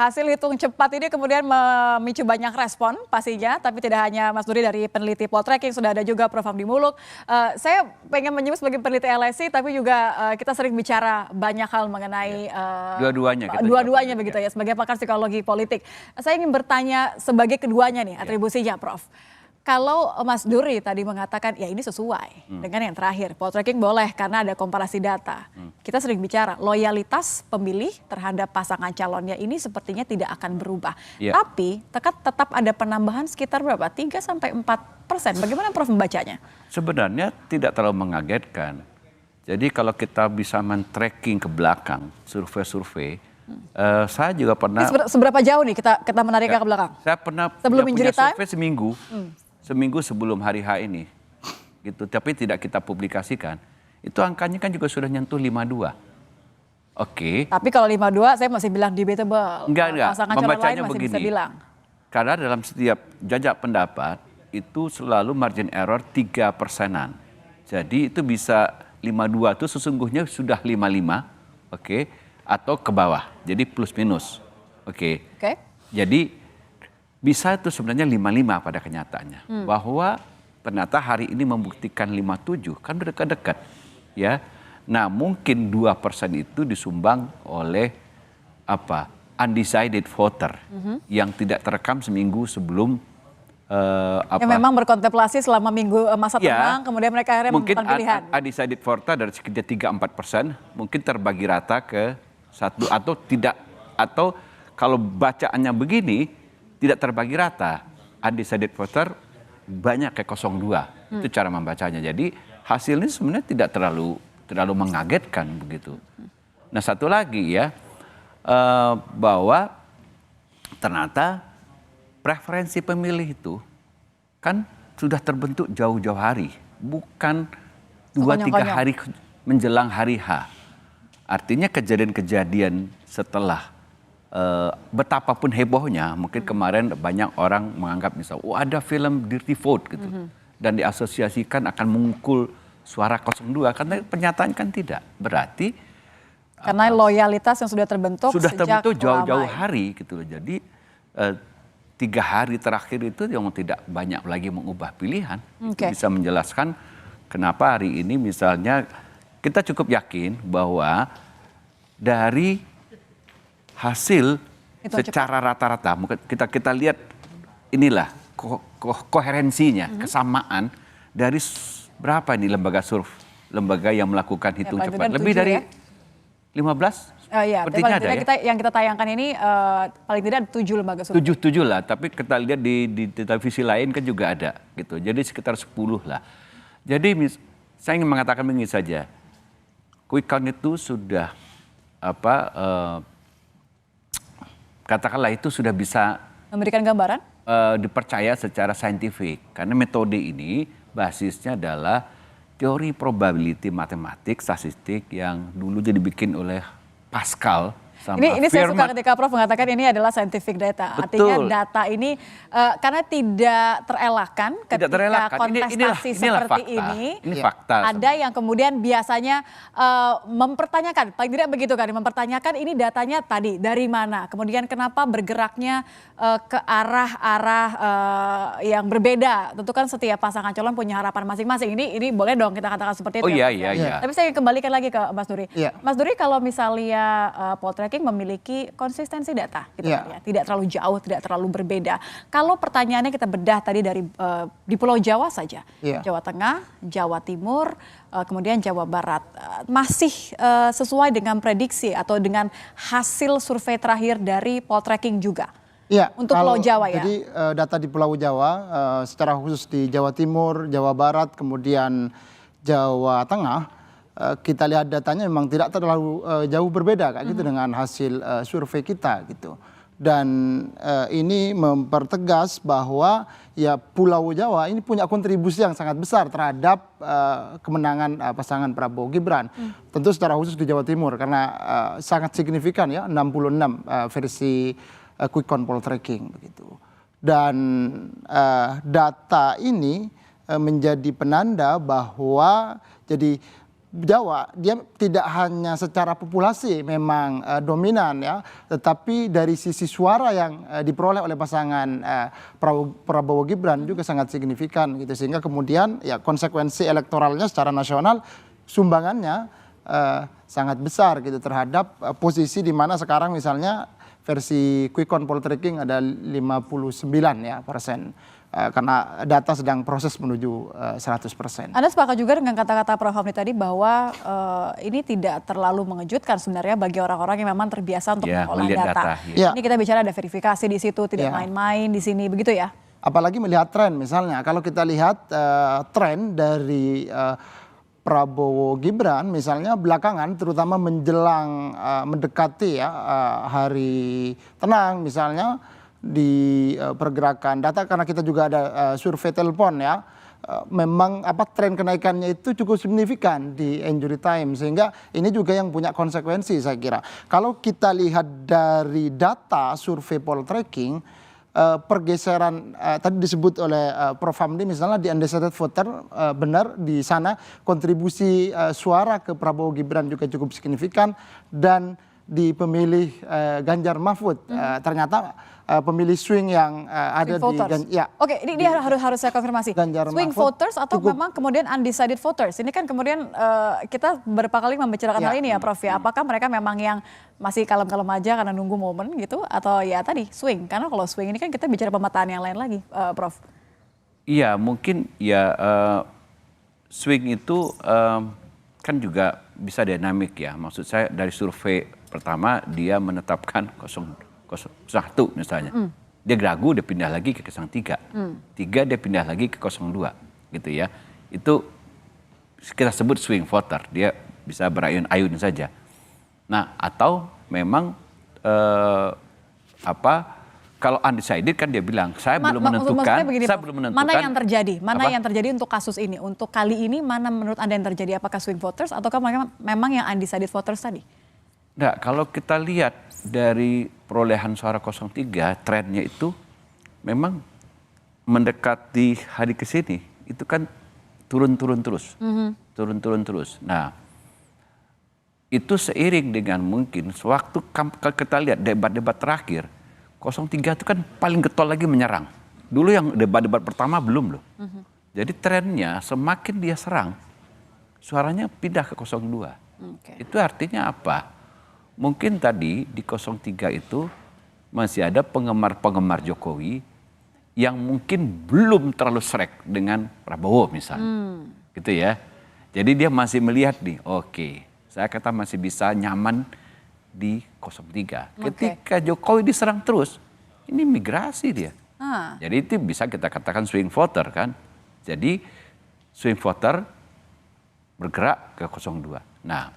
Hasil hitung cepat ini kemudian memicu banyak respon pastinya, tapi tidak hanya Mas Duri dari peneliti Poltreking, sudah ada juga Prof. Hamdi Muluk. Saya pengen menyebut sebagai peneliti LSI, tapi juga kita sering bicara banyak hal mengenai dua-duanya begitu ya, sebagai pakar psikologi politik. Saya ingin bertanya sebagai keduanya nih, atribusinya Prof. Kalau Mas Duri tadi mengatakan ya ini sesuai dengan yang terakhir, Poltreking boleh karena ada komparasi data. Kita sering bicara loyalitas pemilih terhadap pasangan calonnya ini sepertinya tidak akan berubah. Tapi tetap ada penambahan sekitar berapa? 3-4%. Bagaimana Prof membacanya? Sebenarnya tidak terlalu mengagetkan. Jadi kalau kita bisa men-tracking ke belakang survei-survei, saya juga pernah. Seberapa jauh nih kita menariknya ke belakang? Saya pernah sebelum punya time? survei seminggu sebelum hari H ini, gitu. Tapi tidak kita publikasikan. Itu angkanya kan juga sudah nyentuh 52. Oke. Tapi kalau 52 saya masih bilang debatable. Enggak. Pasangan calon lain masih begini, bisa bilang. Karena dalam setiap jajak pendapat itu selalu margin error 3%-an. Jadi itu bisa 52 itu sesungguhnya sudah 55, oke, atau ke bawah. Jadi plus minus. Oke. Jadi bisa itu sebenarnya 55 pada kenyataannya. Bahwa ternyata hari ini membuktikan 57, kan dekat-dekat. Ya. Nah mungkin 2% itu disumbang oleh undecided voter yang tidak terekam seminggu sebelum yang memang berkontemplasi selama minggu masa tenang, kemudian mereka akhirnya menentukan pilihan. Mungkin undecided voter dari sekitar 3-4% mungkin terbagi rata ke satu atau tidak, atau kalau bacaannya begini tidak terbagi rata, undecided voter banyak ke 02. Itu cara membacanya. Jadi hasilnya sebenarnya tidak terlalu mengagetkan begitu. Nah satu lagi ya, bahwa ternyata preferensi pemilih itu kan sudah terbentuk jauh-jauh hari, bukan 2-3 hari menjelang hari H. Artinya kejadian-kejadian setelah betapapun hebohnya, mungkin kemarin banyak orang menganggap misal, ada film Dirty Vote gitu, dan diasosiasikan akan mengukul suara 02, karena pernyataan kan tidak. Berarti karena loyalitas yang sudah terbentuk jauh-jauh hari gitu loh. Jadi 3 hari terakhir itu yang tidak banyak lagi mengubah pilihan. Itu bisa menjelaskan kenapa hari ini misalnya kita cukup yakin bahwa dari hasil secara rata-rata, kita lihat inilah koherensinya, kesamaan dari berapa ini lembaga yang melakukan hitung cepat, lebih dari 15. Sepertinya ada yang kita tayangkan ini paling tidak 7 lembaga survei. 7 lah, tapi kita lihat di televisi lain kan juga ada gitu. Jadi sekitar 10 lah. Jadi saya ingin mengatakan begini saja, quick count itu sudah katakanlah itu sudah bisa memberikan gambaran dipercaya secara saintifik, karena metode ini basisnya adalah teori probability matematik statistik yang dulu jadi dibikin oleh Pascal. Ini saya suka ketika Prof mengatakan ini adalah scientific data. Artinya data ini karena tidak terelakkan ketika kontestasi seperti ini fakta. Ada yang kemudian biasanya mempertanyakan, paling tidak begitu kan, mempertanyakan ini datanya tadi dari mana, kemudian kenapa bergeraknya ke arah-arah yang berbeda. Tentu kan setiap pasangan calon punya harapan masing-masing. Ini boleh dong kita katakan seperti itu. Iya. Tapi saya ingin kembalikan lagi ke Mas Duri. Mas Duri, kalau misalnya Poltreking memiliki konsistensi data, gitu kan ya. Tidak terlalu jauh, tidak terlalu berbeda. Kalau pertanyaannya kita bedah tadi dari di Pulau Jawa saja, Jawa Tengah, Jawa Timur, kemudian Jawa Barat, masih sesuai dengan prediksi atau dengan hasil survei terakhir dari Poltreking juga. Untuk Pulau Jawa ya. Jadi data di Pulau Jawa, secara khusus di Jawa Timur, Jawa Barat, kemudian Jawa Tengah. Kita lihat datanya memang tidak terlalu jauh berbeda kayak gitu dengan hasil survei kita gitu. Dan ini mempertegas bahwa ya Pulau Jawa ini punya kontribusi yang sangat besar terhadap kemenangan pasangan Prabowo Gibran. Tentu secara khusus di Jawa Timur karena sangat signifikan ya, 66 versi quick count Poltreking begitu. Dan data ini menjadi penanda bahwa jadi Jawa dia tidak hanya secara populasi memang dominan ya, tetapi dari sisi suara yang diperoleh oleh pasangan Prabowo Gibran juga sangat signifikan gitu, sehingga kemudian ya konsekuensi elektoralnya secara nasional sumbangannya sangat besar gitu terhadap posisi di mana sekarang misalnya versi quick count poltreking ada 59% ya karena data sedang proses menuju 100%. Anda sepakat juga dengan kata-kata Prof. Hamdi tadi bahwa ini tidak terlalu mengejutkan sebenarnya bagi orang-orang yang memang terbiasa untuk mengolah data. Ya. Ini kita bicara ada verifikasi di situ, tidak main-main di sini, begitu ya? Apalagi melihat tren misalnya, kalau kita lihat tren dari Prabowo Gibran misalnya belakangan terutama menjelang mendekati ya hari tenang misalnya di pergerakan data, karena kita juga ada survei telepon ya, memang tren kenaikannya itu cukup signifikan di injury time, sehingga ini juga yang punya konsekuensi saya kira. Kalau kita lihat dari data survei poltreking, pergeseran tadi disebut oleh Prof. Hamdi misalnya di undecided voter, benar di sana kontribusi suara ke Prabowo Gibran juga cukup signifikan, dan di pemilih Ganjar Mahfud ternyata pemilih swing yang ada swing di Oke, ini dia harus saya konfirmasi. Ganjar Swing Mahfud voters atau memang kemudian undecided voters? Ini kan kemudian kita beberapa kali membicarakan hal ini ya, Prof ya. Apakah mereka memang yang masih kalem-kalem aja karena nunggu momen gitu, atau ya tadi swing? Karena kalau swing ini kan kita bicara pemetaan yang lain lagi, Prof. Iya, mungkin ya swing itu kan juga bisa dinamik ya. Maksud saya dari survei pertama dia menetapkan 01 misalnya. Dia ragu, dia pindah lagi ke 03. 3 dia pindah lagi ke 02 gitu ya. Itu kita sebut swing voter, dia bisa berayun-ayun saja. Nah, atau memang kalau undecided kan dia bilang saya belum menentukan, begini, saya belum menentukan. Mana yang terjadi? Mana yang terjadi untuk kasus ini? Untuk kali ini mana menurut Anda yang terjadi? Apakah swing voters ataukah memang yang undecided voters tadi? Nah, kalau kita lihat dari perolehan suara 03, trennya itu memang mendekati hari ke sini itu kan turun-turun terus. Turun-turun terus. Nah, itu seiring dengan mungkin sewaktu kita lihat debat-debat terakhir, 03 itu kan paling getol lagi menyerang. Dulu yang debat-debat pertama belum loh. Jadi trennya semakin dia serang, suaranya pindah ke 02. Itu artinya apa? Mungkin tadi di 03 itu masih ada penggemar-penggemar Jokowi yang mungkin belum terlalu srek dengan Prabowo misalnya. Gitu ya. Jadi dia masih melihat nih, oke, saya kata masih bisa nyaman di 03. Ketika Jokowi diserang terus, ini migrasi dia. Jadi itu bisa kita katakan swing voter kan. Jadi swing voter bergerak ke 02. Nah,